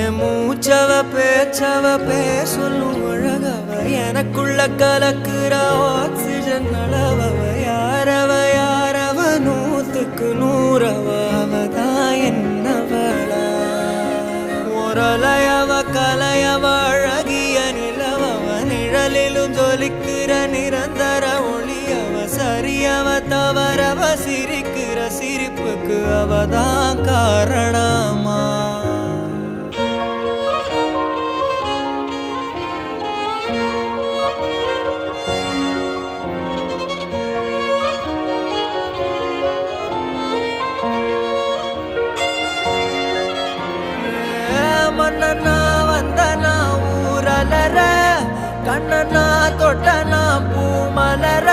என் மூச்சவ பேச்சவ பேர் சொல்லும் அழகவ எனக்குள்ள கலக்குற ஆக்சிஜன் அளவவ யாரவ யாரவ 100க்கு 100 அவதான் என்னவளா முரலையவ கலையவ அழகிய நிலவவ நிழலிலும் ஜொலிக்கிற நிரந்தர ஒளியவ சரியவ தவறவ சிரிக்கிற சிரிப்புக்கு அவதான் காரணமா மன்னனா வந்தனா ஊரலர கண்ணனா தொட்டனா பூ மலர